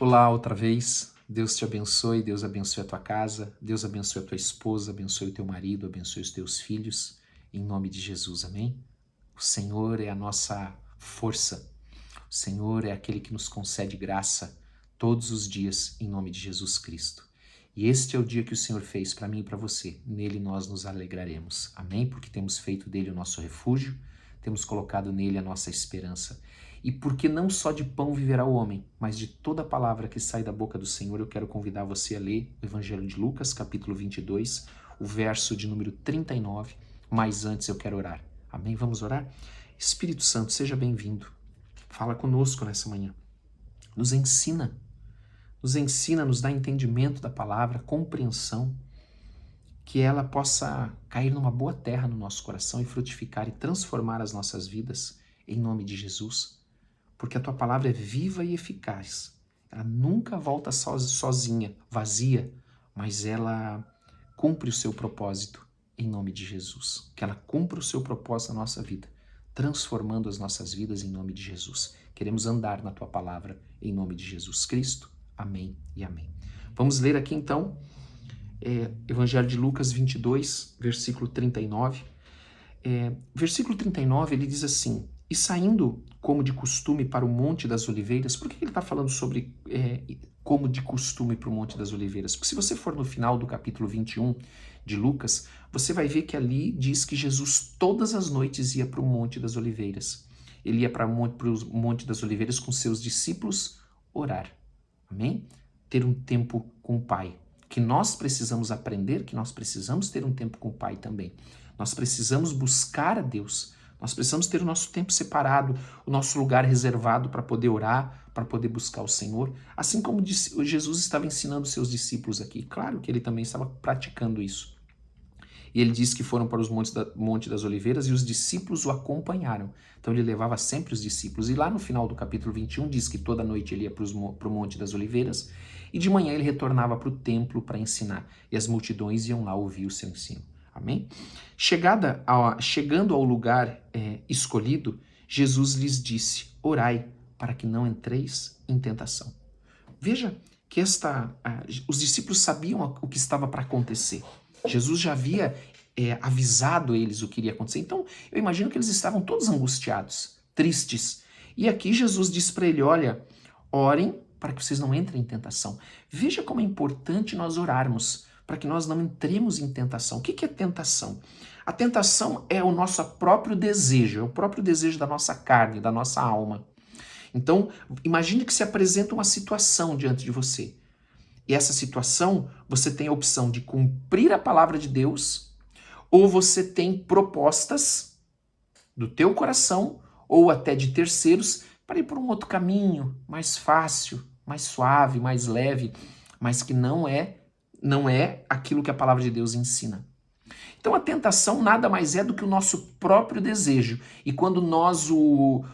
Olá, outra vez. Deus te abençoe, Deus abençoe a tua casa, Deus abençoe a tua esposa, abençoe o teu marido, abençoe os teus filhos, em nome de Jesus, amém? O Senhor é a nossa força, o Senhor é aquele que nos concede graça todos os dias, em nome de Jesus Cristo. E este é o dia que o Senhor fez para mim e para você, nele nós nos alegraremos, amém? Porque temos feito dele o nosso refúgio, temos colocado nele a nossa esperança. E porque não só de pão viverá o homem, mas de toda palavra que sai da boca do Senhor, eu quero convidar você a ler o Evangelho de Lucas, capítulo 22, o verso de número 39, mas antes eu quero orar. Amém? Vamos orar? Espírito Santo, seja bem-vindo. Fala conosco nessa manhã. Nos ensina, nos dá entendimento da palavra, compreensão, que ela possa cair numa boa terra no nosso coração e frutificar e transformar as nossas vidas, em nome de Jesus. Porque a tua palavra é viva e eficaz. Ela nunca volta sozinha, vazia, mas ela cumpre o seu propósito em nome de Jesus. Que ela cumpra o seu propósito na nossa vida, transformando as nossas vidas em nome de Jesus. Queremos andar na tua palavra em nome de Jesus Cristo. Amém e amém. Vamos ler aqui então, Evangelho de Lucas 22, versículo 39. Versículo 39, ele diz assim: e saindo como de costume para o Monte das Oliveiras. Por que ele está falando sobre como de costume para o Monte das Oliveiras? Porque se você for no final do capítulo 21 de Lucas, você vai ver que ali diz que Jesus todas as noites ia para o Monte das Oliveiras. Ele ia para o Monte das Oliveiras com seus discípulos orar. Amém? Ter um tempo com o Pai. Que nós precisamos aprender, que nós precisamos ter um tempo com o Pai também. Nós precisamos buscar a Deus. Nós precisamos ter o nosso tempo separado, o nosso lugar reservado para poder orar, para poder buscar o Senhor. Assim como Jesus estava ensinando seus discípulos aqui. Claro que ele também estava praticando isso. E ele disse que foram para os Monte das Oliveiras e os discípulos o acompanharam. Então ele levava sempre os discípulos. E lá no final do capítulo 21 diz que toda noite ele ia para o Monte das Oliveiras e de manhã ele retornava para o templo para ensinar. E as multidões iam lá ouvir o seu ensino. Amém? Chegando ao lugar escolhido, Jesus lhes disse: orai para que não entreis em tentação. Veja que os discípulos sabiam o que estava para acontecer. Jesus já havia avisado eles o que iria acontecer. Então, eu imagino que eles estavam todos angustiados, tristes. E aqui Jesus disse para ele: olha, orem para que vocês não entrem em tentação. Veja como é importante nós orarmos para que nós não entremos em tentação. O que é tentação? A tentação é o nosso próprio desejo, é o próprio desejo da nossa carne, da nossa alma. Então, imagine que se apresenta uma situação diante de você. E essa situação, você tem a opção de cumprir a palavra de Deus, ou você tem propostas do teu coração, ou até de terceiros, para ir por um outro caminho, mais fácil, mais suave, mais leve, mas que não é aquilo que a palavra de Deus ensina. Então a tentação nada mais é do que o nosso próprio desejo. E quando nós o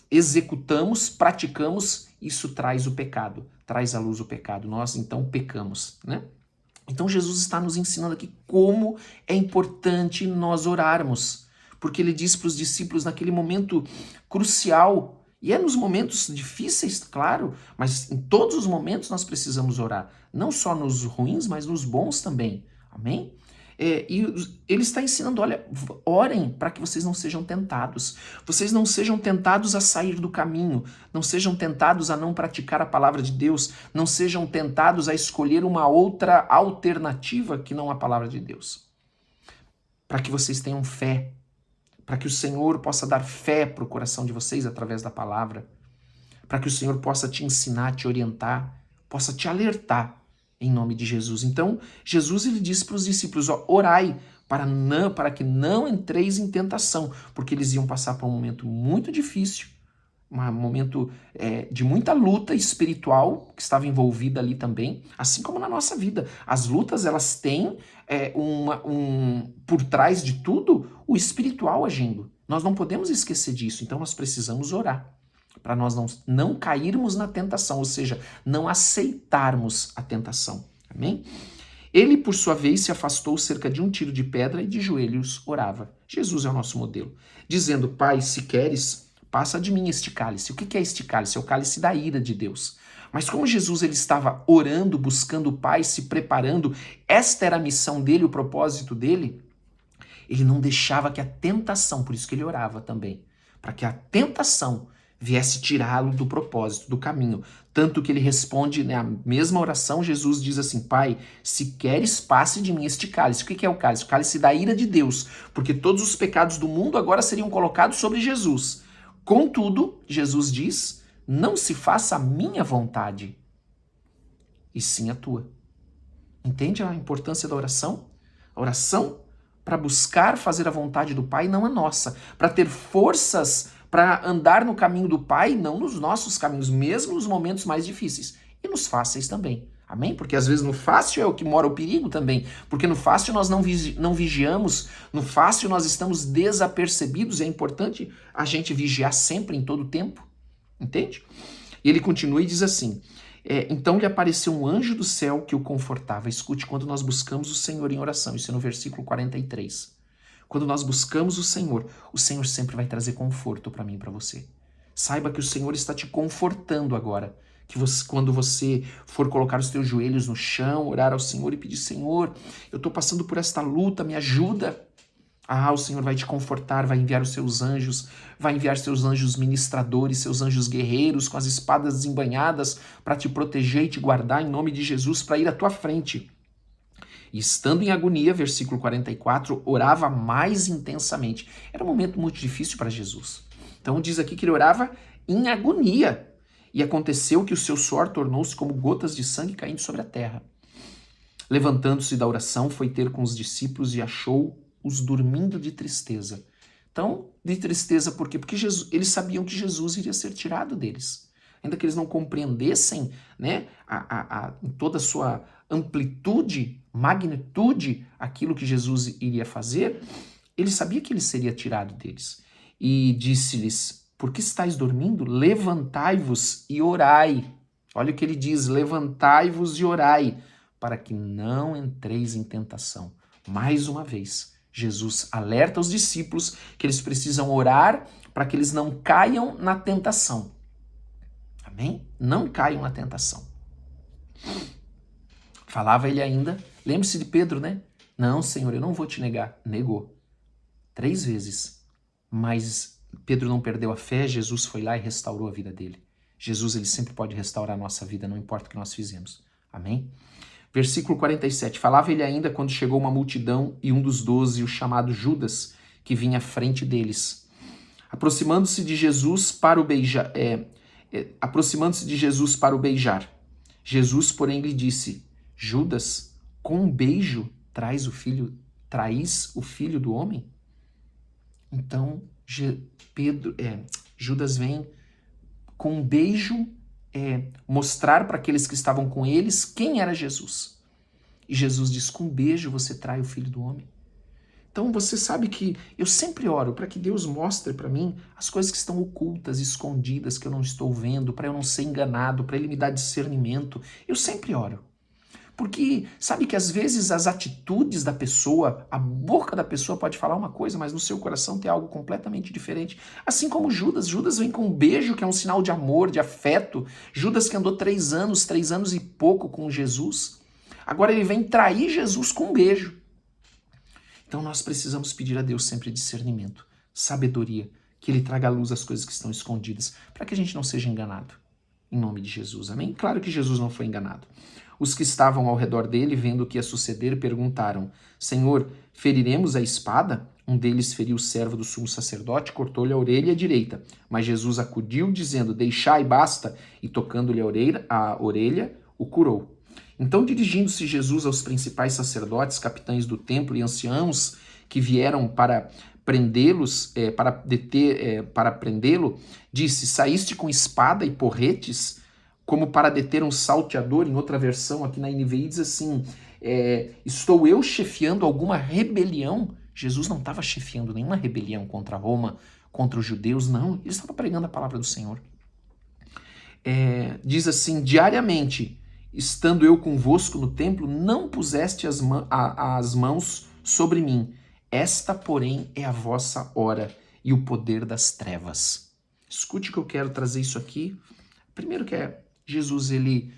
executamos, praticamos, isso traz o pecado, traz à luz o pecado. Nós então pecamos, né? Então Jesus está nos ensinando aqui como é importante nós orarmos. Porque ele diz para os discípulos naquele momento crucial. E é nos momentos difíceis, claro, mas em todos os momentos nós precisamos orar. Não só nos ruins, mas nos bons também. Amém? E ele está ensinando, olha, orem para que vocês não sejam tentados. Vocês não sejam tentados a sair do caminho. Não sejam tentados a não praticar a palavra de Deus. Não sejam tentados a escolher uma outra alternativa que não a palavra de Deus. Para que vocês tenham fé. Para que o Senhor possa dar fé para o coração de vocês através da palavra, para que o Senhor possa te ensinar, te orientar, possa te alertar em nome de Jesus. Então, Jesus ele disse para os discípulos: orai para que não entreis em tentação, porque eles iam passar por um momento muito difícil, um momento de muita luta espiritual que estava envolvida ali também, assim como na nossa vida. As lutas, elas têm por trás de tudo o espiritual agindo. Nós não podemos esquecer disso, então nós precisamos orar para nós não cairmos na tentação, ou seja, não aceitarmos a tentação. Amém? Ele, por sua vez, se afastou cerca de um tiro de pedra e de joelhos orava. Jesus é o nosso modelo, dizendo: Pai, se queres, passa de mim este cálice. O que é este cálice? É o cálice da ira de Deus. Mas como Jesus ele estava orando, buscando o Pai, se preparando, esta era a missão dele, o propósito dele, ele não deixava que a tentação, por isso que ele orava também, para que a tentação viesse tirá-lo do propósito, do caminho. Tanto que ele responde, na mesma oração, Jesus diz assim, Pai, se queres, passe de mim este cálice. O que é o cálice? O cálice da ira de Deus, porque todos os pecados do mundo agora seriam colocados sobre Jesus. Contudo, Jesus diz, não se faça a minha vontade, e sim a tua. Entende a importância da oração? A oração para buscar fazer a vontade do Pai, não a nossa. Para ter forças para andar no caminho do Pai, não nos nossos caminhos, mesmo nos momentos mais difíceis. E nos fáceis também. Amém? Porque às vezes no fácil é o que mora o perigo também. Porque no fácil nós não vigiamos, no fácil nós estamos desapercebidos. É importante a gente vigiar sempre, em todo tempo. Entende? E ele continua e diz assim, então lhe apareceu um anjo do céu que o confortava. Escute, quando nós buscamos o Senhor em oração, isso é no versículo 43. Quando nós buscamos o Senhor sempre vai trazer conforto para mim e para você. Saiba que o Senhor está te confortando agora. Que quando você for colocar os teus joelhos no chão, orar ao Senhor e pedir, Senhor, eu estou passando por esta luta, me ajuda. O Senhor vai te confortar, vai enviar os seus anjos, vai enviar seus anjos ministradores, seus anjos guerreiros com as espadas desembainhadas para te proteger e te guardar em nome de Jesus, para ir à tua frente. E estando em agonia, versículo 44, orava mais intensamente. Era um momento muito difícil para Jesus. Então diz aqui que ele orava em agonia. E aconteceu que o seu suor tornou-se como gotas de sangue caindo sobre a terra. Levantando-se da oração, foi ter com os discípulos e achou-os dormindo de tristeza. Então, de tristeza por quê? Porque eles sabiam que Jesus iria ser tirado deles. Ainda que eles não compreendessem, né, em toda a sua amplitude, magnitude, aquilo que Jesus iria fazer, ele sabia que ele seria tirado deles. E disse-lhes, por que estáis dormindo? Levantai-vos e orai. Olha o que ele diz, levantai-vos e orai, para que não entreis em tentação. Mais uma vez, Jesus alerta os discípulos que eles precisam orar para que eles não caiam na tentação. Amém? Não caiam na tentação. Falava ele ainda, lembre-se de Pedro, né? Não, Senhor, eu não vou te negar. Negou 3 vezes. Mas Pedro não perdeu a fé, Jesus foi lá e restaurou a vida dele. Jesus, ele sempre pode restaurar a nossa vida, não importa o que nós fizemos. Amém? Versículo 47. Falava ele ainda quando chegou uma multidão e um dos 12, o chamado Judas, que vinha à frente deles. Aproximando-se de Jesus para o beijar. Jesus, porém, lhe disse, Judas, com um beijo traís o filho do homem? Então, Judas vem com um beijo mostrar para aqueles que estavam com eles quem era Jesus. E Jesus diz, com um beijo você trai o filho do homem. Então você sabe que eu sempre oro para que Deus mostre para mim as coisas que estão ocultas, escondidas, que eu não estou vendo, para eu não ser enganado, para Ele me dar discernimento. Eu sempre oro. Porque sabe que às vezes as atitudes da pessoa, a boca da pessoa pode falar uma coisa, mas no seu coração tem algo completamente diferente. Assim como Judas vem com um beijo que é um sinal de amor, de afeto. Judas que andou 3 anos e pouco com Jesus. Agora ele vem trair Jesus com um beijo. Então nós precisamos pedir a Deus sempre discernimento, sabedoria, que Ele traga à luz as coisas que estão escondidas, para que a gente não seja enganado. Em nome de Jesus, amém? Claro que Jesus não foi enganado. Os que estavam ao redor dele, vendo o que ia suceder, perguntaram, Senhor, feriremos a espada? Um deles feriu o servo do sumo sacerdote, cortou-lhe a orelha direita. Mas Jesus acudiu, dizendo, deixai, basta, e tocando-lhe a orelha, o curou. Então, dirigindo-se Jesus aos principais sacerdotes, capitães do templo e anciãos que vieram para prendê-los, para prendê-lo, disse, saíste com espada e porretes, como para deter um salteador. Em outra versão, aqui na NVI, diz assim, estou eu chefiando alguma rebelião? Jesus não estava chefiando nenhuma rebelião contra Roma, contra os judeus, não. Ele estava pregando a palavra do Senhor. Diz assim, diariamente, estando eu convosco no templo, não puseste as mãos sobre mim. Esta, porém, é a vossa hora e o poder das trevas. Escute que eu quero trazer isso aqui. Primeiro que é Jesus, ele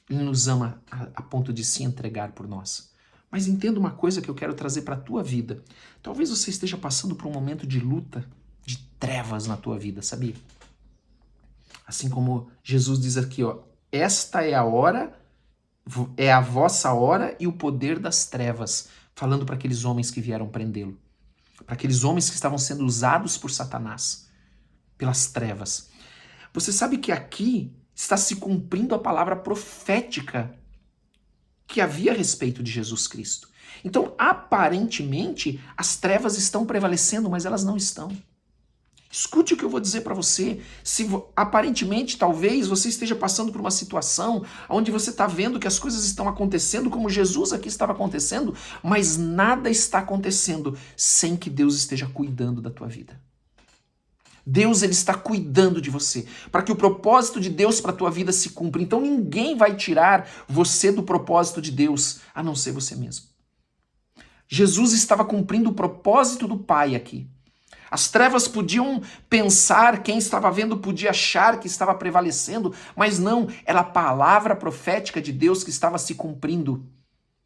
nos ama a ponto de se entregar por nós. Mas entenda uma coisa que eu quero trazer para a tua vida. Talvez você esteja passando por um momento de luta, de trevas na tua vida, sabia? Assim como Jesus diz aqui, ó, esta é a hora, é a vossa hora e o poder das trevas, falando para aqueles homens que vieram prendê-lo, para aqueles homens que estavam sendo usados por Satanás, pelas trevas. Você sabe que aqui está se cumprindo a palavra profética que havia a respeito de Jesus Cristo. Então, aparentemente, as trevas estão prevalecendo, mas elas não estão. Escute o que eu vou dizer para você. Se aparentemente, talvez, você esteja passando por uma situação onde você está vendo que as coisas estão acontecendo como Jesus aqui estava acontecendo, mas nada está acontecendo sem que Deus esteja cuidando da tua vida. Deus, ele está cuidando de você, para que o propósito de Deus para a tua vida se cumpra. Então ninguém vai tirar você do propósito de Deus, a não ser você mesmo. Jesus estava cumprindo o propósito do Pai aqui. As trevas podiam pensar, quem estava vendo podia achar que estava prevalecendo, mas não, era a palavra profética de Deus que estava se cumprindo.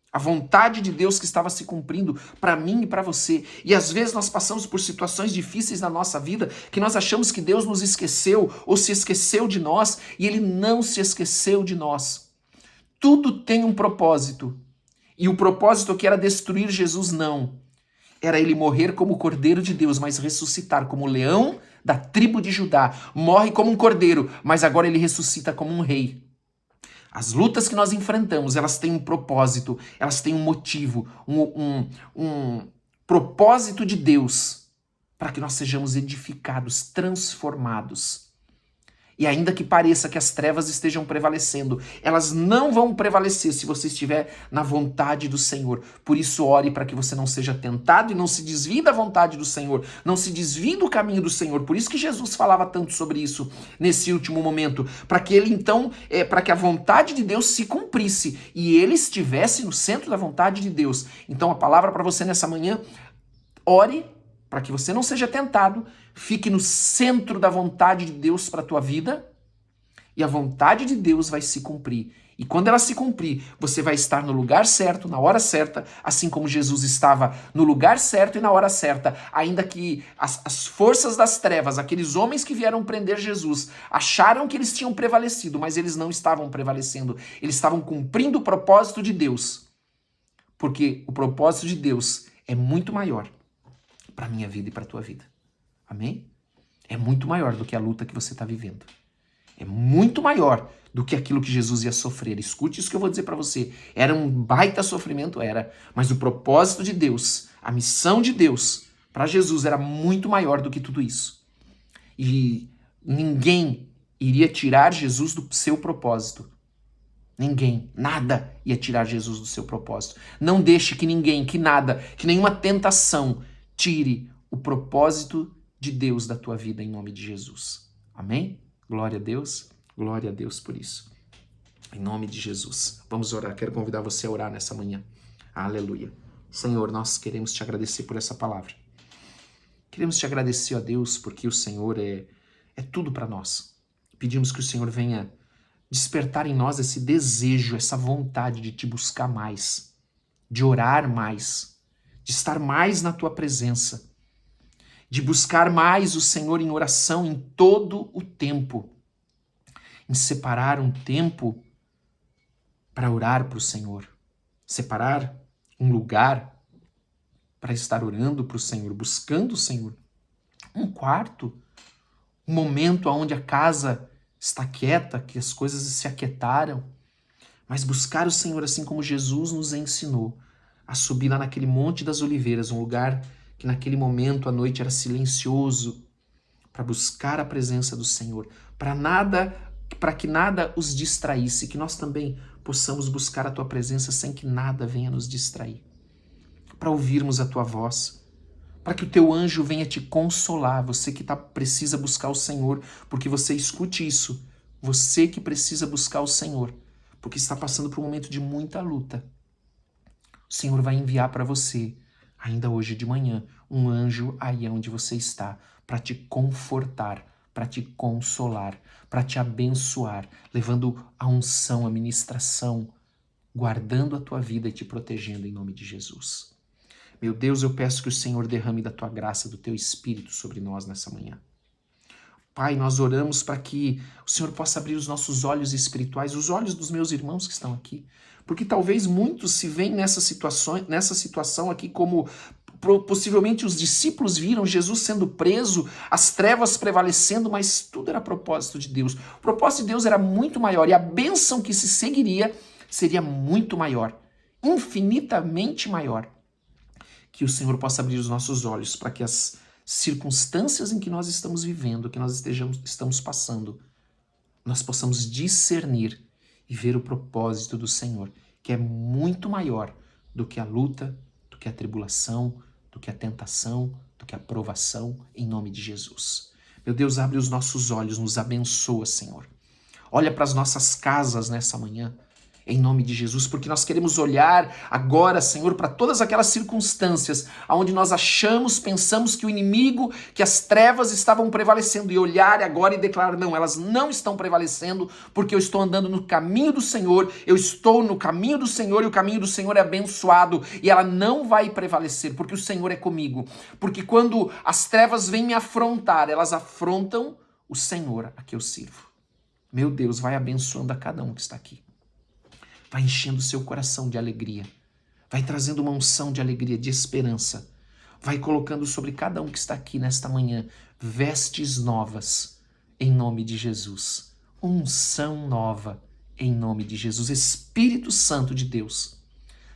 A vontade de Deus que estava se cumprindo para mim e para você. E às vezes nós passamos por situações difíceis na nossa vida que nós achamos que Deus nos esqueceu ou se esqueceu de nós, e Ele não se esqueceu de nós. Tudo tem um propósito. E o propósito que era destruir Jesus, não. Era Ele morrer como o Cordeiro de Deus, mas ressuscitar como o leão da tribo de Judá. Morre como um cordeiro, mas agora Ele ressuscita como um rei. As lutas que nós enfrentamos, elas têm um propósito, elas têm um motivo, um propósito de Deus para que nós sejamos edificados, transformados. E ainda que pareça que as trevas estejam prevalecendo, elas não vão prevalecer se você estiver na vontade do Senhor. Por isso, ore para que você não seja tentado e não se desvie da vontade do Senhor, não se desvie do caminho do Senhor. Por isso que Jesus falava tanto sobre isso nesse último momento, para que ele então, para que a vontade de Deus se cumprisse e ele estivesse no centro da vontade de Deus. Então, a palavra para você nessa manhã, ore para que você não seja tentado, fique no centro da vontade de Deus para a tua vida, e a vontade de Deus vai se cumprir. E quando ela se cumprir, você vai estar no lugar certo, na hora certa, assim como Jesus estava no lugar certo e na hora certa, ainda que as forças das trevas, aqueles homens que vieram prender Jesus, acharam que eles tinham prevalecido, mas eles não estavam prevalecendo, eles estavam cumprindo o propósito de Deus, porque o propósito de Deus é muito maior para a minha vida e para a tua vida. Amém? É muito maior do que a luta que você está vivendo. É muito maior do que aquilo que Jesus ia sofrer. Escute isso que eu vou dizer para você. Era um baita sofrimento, era. Mas o propósito de Deus, a missão de Deus para Jesus era muito maior do que tudo isso. E ninguém iria tirar Jesus do seu propósito. Ninguém, nada ia tirar Jesus do seu propósito. Não deixe que ninguém, que nada, que nenhuma tentação tire o propósito de Deus da tua vida em nome de Jesus. Amém? Glória a Deus por isso. Em nome de Jesus. Vamos orar. Quero convidar você a orar nessa manhã. Aleluia. Senhor, nós queremos te agradecer por essa palavra. Queremos te agradecer, ó Deus, porque o Senhor é tudo para nós. Pedimos que o Senhor venha despertar em nós esse desejo, essa vontade de te buscar mais, de orar mais, de estar mais na tua presença, de buscar mais o Senhor em oração em todo o tempo, em separar um tempo para orar para o Senhor, separar um lugar para estar orando para o Senhor, buscando o Senhor, um quarto, um momento onde a casa está quieta, que as coisas se aquietaram, mas buscar o Senhor assim como Jesus nos ensinou, a subir lá naquele Monte das Oliveiras, um lugar que naquele momento à noite era silencioso, para buscar a presença do Senhor, para que nada os distraísse, que nós também possamos buscar a tua presença sem que nada venha nos distrair, para ouvirmos a tua voz, para que o teu anjo venha te consolar, você que precisa buscar o Senhor, porque você escute isso, você que precisa buscar o Senhor, porque está passando por um momento de muita luta. O Senhor vai enviar para você, ainda hoje de manhã, um anjo aí onde você está, para te confortar, para te consolar, para te abençoar, levando a unção, a ministração, guardando a tua vida e te protegendo em nome de Jesus. Meu Deus, eu peço que o Senhor derrame da tua graça, do teu Espírito sobre nós nessa manhã. Pai, nós oramos para que o Senhor possa abrir os nossos olhos espirituais, os olhos dos meus irmãos que estão aqui, porque talvez muitos se veem nessa situação aqui como possivelmente os discípulos viram Jesus sendo preso, as trevas prevalecendo, mas tudo era propósito de Deus. O propósito de Deus era muito maior e a bênção que se seguiria seria muito maior, infinitamente maior. Que o Senhor possa abrir os nossos olhos para que as circunstâncias em que nós estamos vivendo, que nós estamos passando, nós possamos discernir e ver o propósito do Senhor, que é muito maior do que a luta, do que a tribulação, do que a tentação, do que a provação, em nome de Jesus. Meu Deus, abre os nossos olhos, nos abençoa, Senhor. Olha para as nossas casas nessa manhã, em nome de Jesus, porque nós queremos olhar agora, Senhor, para todas aquelas circunstâncias onde nós achamos, pensamos que o inimigo, que as trevas estavam prevalecendo, e olhar agora e declarar, não, elas não estão prevalecendo, porque eu estou andando no caminho do Senhor, eu estou no caminho do Senhor, e o caminho do Senhor é abençoado, e ela não vai prevalecer, porque o Senhor é comigo, porque quando as trevas vêm me afrontar, elas afrontam o Senhor a que eu sirvo. Meu Deus, vai abençoando a cada um que está aqui. Vai enchendo o seu coração de alegria. Vai trazendo uma unção de alegria, de esperança. Vai colocando sobre cada um que está aqui nesta manhã vestes novas, em nome de Jesus. Unção nova, em nome de Jesus. Espírito Santo de Deus,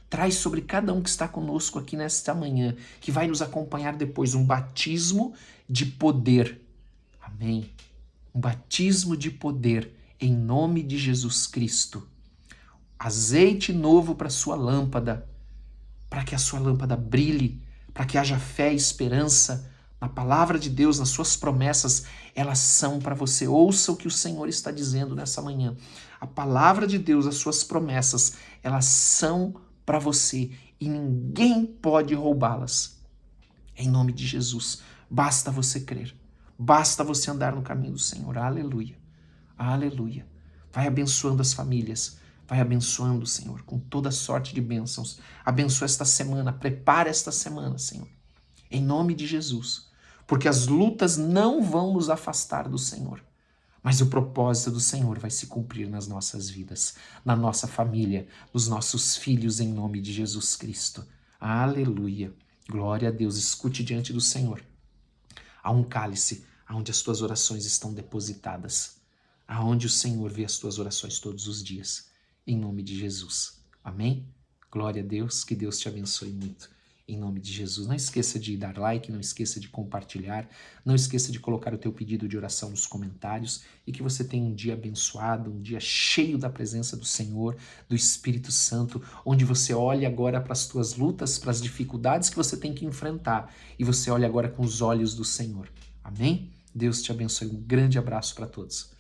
traz sobre cada um que está conosco aqui nesta manhã, que vai nos acompanhar depois, um batismo de poder. Amém. Um batismo de poder, em nome de Jesus Cristo. Azeite novo para a sua lâmpada, para que a sua lâmpada brilhe, para que haja fé e esperança na palavra de Deus, nas suas promessas, elas são para você. Ouça o que o Senhor está dizendo nessa manhã. A palavra de Deus, as suas promessas, elas são para você e ninguém pode roubá-las. Em nome de Jesus, basta você crer, basta você andar no caminho do Senhor. Aleluia, aleluia. Vai abençoando as famílias. Vai abençoando, Senhor, com toda sorte de bênçãos. Abençoa esta semana, prepara esta semana, Senhor. Em nome de Jesus. Porque as lutas não vão nos afastar do Senhor. Mas o propósito do Senhor vai se cumprir nas nossas vidas, na nossa família, nos nossos filhos, em nome de Jesus Cristo. Aleluia. Glória a Deus. Escute diante do Senhor. Há um cálice onde as tuas orações estão depositadas. Aonde o Senhor vê as tuas orações todos os dias. Em nome de Jesus. Amém? Glória a Deus, que Deus te abençoe muito. Em nome de Jesus. Não esqueça de dar like, não esqueça de compartilhar, não esqueça de colocar o teu pedido de oração nos comentários e que você tenha um dia abençoado, um dia cheio da presença do Senhor, do Espírito Santo, onde você olha agora para as tuas lutas, para as dificuldades que você tem que enfrentar e você olha agora com os olhos do Senhor. Amém? Deus te abençoe. Um grande abraço para todos.